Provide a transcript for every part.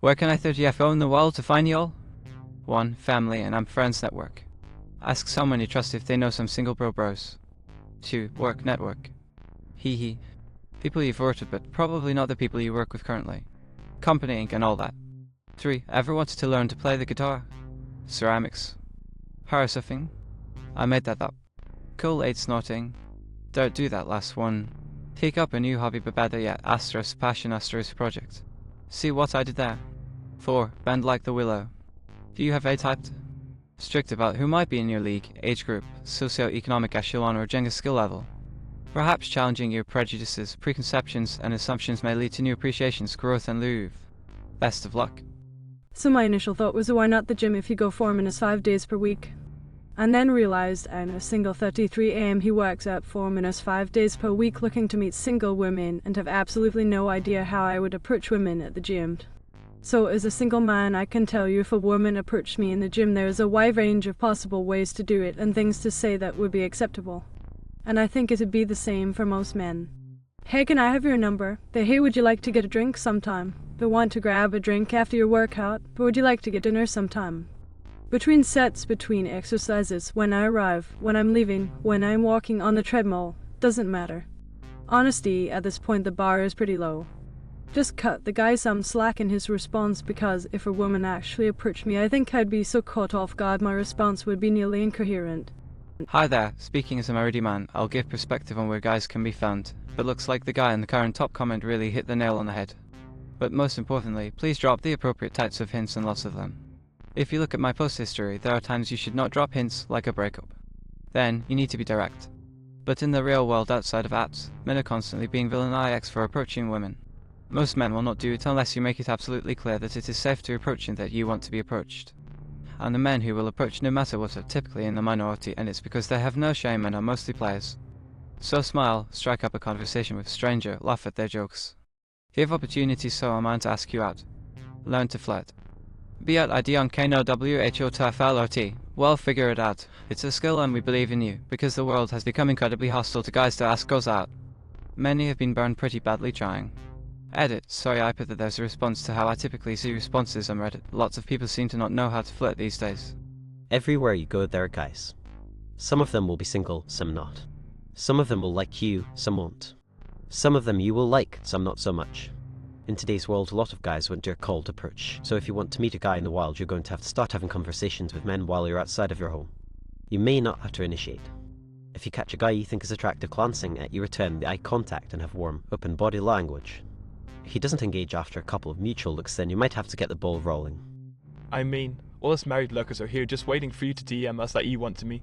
Where can I 30FO in the world to find y'all? 1. Family and I'm friends network. Ask someone you trust if they know some single bros. 2. Work network. Hee hee. People you've worked with but probably not the people you work with currently. Company ink and all that. 3. Ever wanted to learn to play the guitar? Ceramics. Parasurfing? I made that up. Cool 8 snorting. Don't do that last one. Take up a new hobby but better yet, Astros passion Astros project. See what I did there? 4. Bend like the willow. Do you have A-typed? Strict about who might be in your league, age group, socio-economic echelon or Jenga skill level. Perhaps challenging your prejudices, preconceptions and assumptions may lead to new appreciations, growth and louvre. Best of luck. So my initial thought was, why not the gym if you go 4 minutes 5 days per week? And then realised, and a single 33 AM he works at 4 minutes 5 days per week looking to meet single women and have absolutely no idea how I would approach women at the gym. So as a single man, I can tell you if a woman approached me in the gym, there is a wide range of possible ways to do it and things to say that would be acceptable. And I think it'd be the same for most men. Hey, can I have your number? Hey, would you like to get a drink sometime? But want to grab a drink after your workout? But would you like to get dinner sometime? Between sets, between exercises, when I arrive, when I'm leaving, when I'm walking on the treadmill, doesn't matter. Honesty, at this point the bar is pretty low. Just cut the guy some slack in his response, because if a woman actually approached me, I think I'd be so caught off guard my response would be nearly incoherent. Hi there, speaking as a married man, I'll give perspective on where guys can be found, but looks like the guy in the current top comment really hit the nail on the head. But most importantly, please drop the appropriate types of hints and lots of them. If you look at my post history, there are times you should not drop hints like a breakup. Then, you need to be direct. But in the real world outside of apps, men are constantly being villainized for approaching women. Most men will not do it unless you make it absolutely clear that it is safe to approach and that you want to be approached. And the men who will approach no matter what are typically in the minority, and it's because they have no shame and are mostly players. So smile, strike up a conversation with a stranger, laugh at their jokes. Give opportunities so I'm to ask you out. Learn to flirt. Be at ID on KNOWHOTFLOT. Well, figure it out. It's a skill and we believe in you, because the world has become incredibly hostile to guys to ask girls out. Many have been burned pretty badly trying. Edit, sorry I put that there's a response to how I typically see responses on Reddit. Lots of people seem to not know how to flirt these days. Everywhere you go there are guys. Some of them will be single, some not. Some of them will like you, some won't. Some of them you will like, some not so much. In today's world, a lot of guys won't dare cold approach, so if you want to meet a guy in the wild, you're going to have to start having conversations with men while you're outside of your home. You may not have to initiate. If you catch a guy you think is attractive glancing at you, return the eye contact and have warm, open body language. If he doesn't engage after a couple of mutual looks, then you might have to get the ball rolling. I mean, all us married lurkers are here just waiting for you to DM us that you want to me.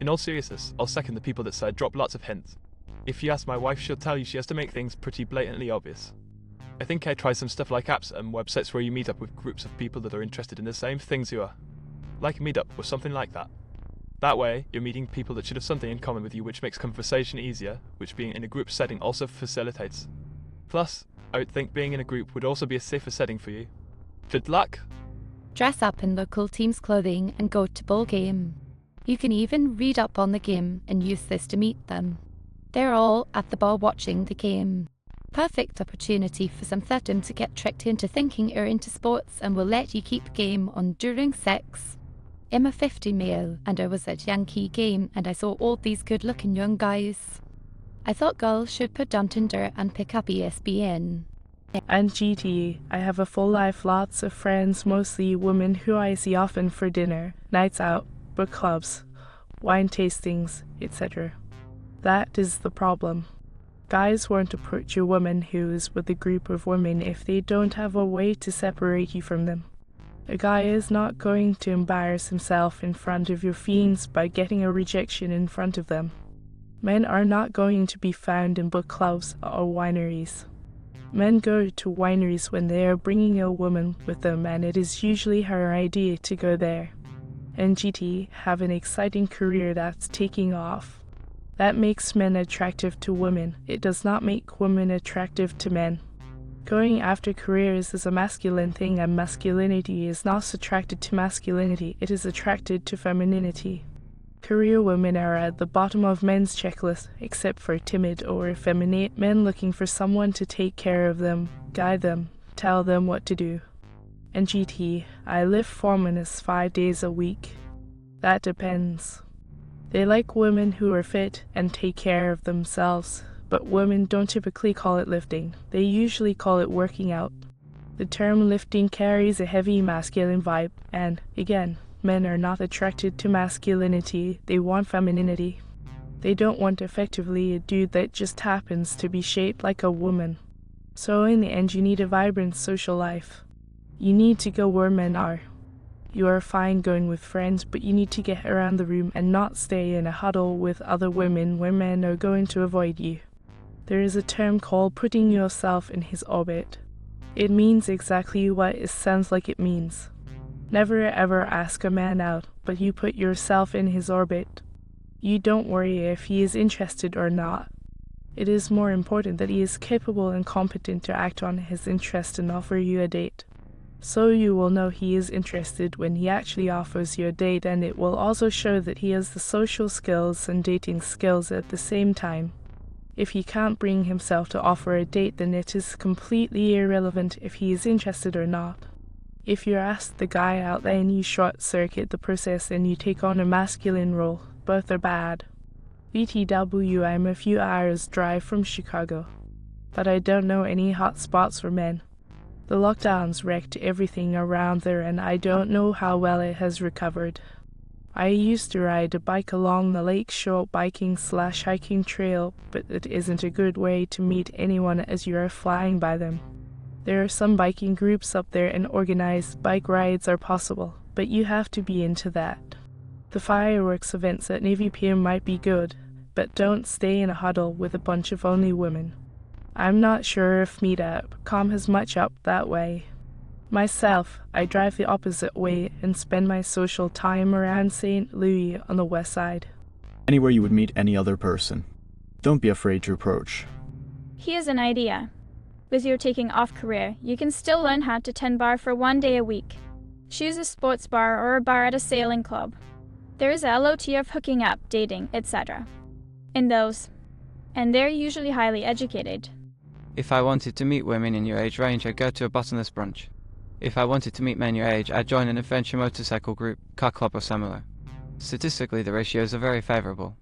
In all seriousness, I'll second the people that said drop lots of hints. If you ask my wife, she'll tell you she has to make things pretty blatantly obvious. I think I try some stuff like apps and websites where you meet up with groups of people that are interested in the same things you are. Like a meetup or something like that. That way, you're meeting people that should have something in common with you, which makes conversation easier, which being in a group setting also facilitates. Plus, I would think being in a group would also be a safer setting for you. Good luck! Dress up in local team's clothing and go to ball game. You can even read up on the game and use this to meet them. They're all at the bar watching the game. Perfect opportunity for some them to get tricked into thinking you're into sports and will let you keep game on during sex. I'm a 50 male and I was at Yankee game and I saw all these good looking young guys. I thought girls should put down Tinder and pick up ESPN. And GT, I have a full life, lots of friends, mostly women who I see often for dinner, nights out, book clubs, wine tastings, etc. That is the problem. Guys won't approach a woman who is with a group of women if they don't have a way to separate you from them. A guy is not going to embarrass himself in front of your fiends by getting a rejection in front of them. Men are not going to be found in book clubs or wineries. Men go to wineries when they are bringing a woman with them, and it is usually her idea to go there. And GT have an exciting career that's taking off. That makes men attractive to women. It does not make women attractive to men. Going after careers is a masculine thing, and masculinity is not attracted to masculinity, it is attracted to femininity. Career women are at the bottom of men's checklist, except for timid or effeminate men looking for someone to take care of them, guide them, tell them what to do. And GT, I live 4-5 days a week. That depends. They like women who are fit and take care of themselves, but women don't typically call it lifting. They usually call it working out. The term lifting carries a heavy masculine vibe, and, again, men are not attracted to masculinity, they want femininity. They don't want effectively a dude that just happens to be shaped like a woman. So in the end, you need a vibrant social life. You need to go where men are. You are fine going with friends, but you need to get around the room and not stay in a huddle with other women where men are going to avoid you. There is a term called putting yourself in his orbit. It means exactly what it sounds like it means. Never ever ask a man out, but you put yourself in his orbit. You don't worry if he is interested or not. It is more important that he is capable and competent to act on his interest and offer you a date. So you will know he is interested when he actually offers you a date, and it will also show that he has the social skills and dating skills at the same time. If he can't bring himself to offer a date, then it is completely irrelevant if he is interested or not. If you ask the guy out, then you short-circuit the process and you take on a masculine role. Both are bad. BTW, I'm a few hours drive from Chicago, but I don't know any hot spots for men. The lockdowns wrecked everything around there, and I don't know how well it has recovered. I used to ride a bike along the Lakeshore biking/hiking trail, but it isn't a good way to meet anyone as you are flying by them. There are some biking groups up there and organized bike rides are possible, but you have to be into that. The fireworks events at Navy Pier might be good, but don't stay in a huddle with a bunch of only women. I'm not sure if Meetup.com has much up that way. Myself, I drive the opposite way and spend my social time around St. Louis on the west side. Anywhere you would meet any other person. Don't be afraid to approach. Here's an idea. With your taking off career, you can still learn how to tend bar for 1 day a week. Choose a sports bar or a bar at a sailing club. There is a LOT of hooking up, dating, etc. in those, and they're usually highly educated. If I wanted to meet women in your age range, I'd go to a bottomless brunch. If I wanted to meet men your age, I'd join an adventure motorcycle group, car club or similar. Statistically, the ratios are very favourable.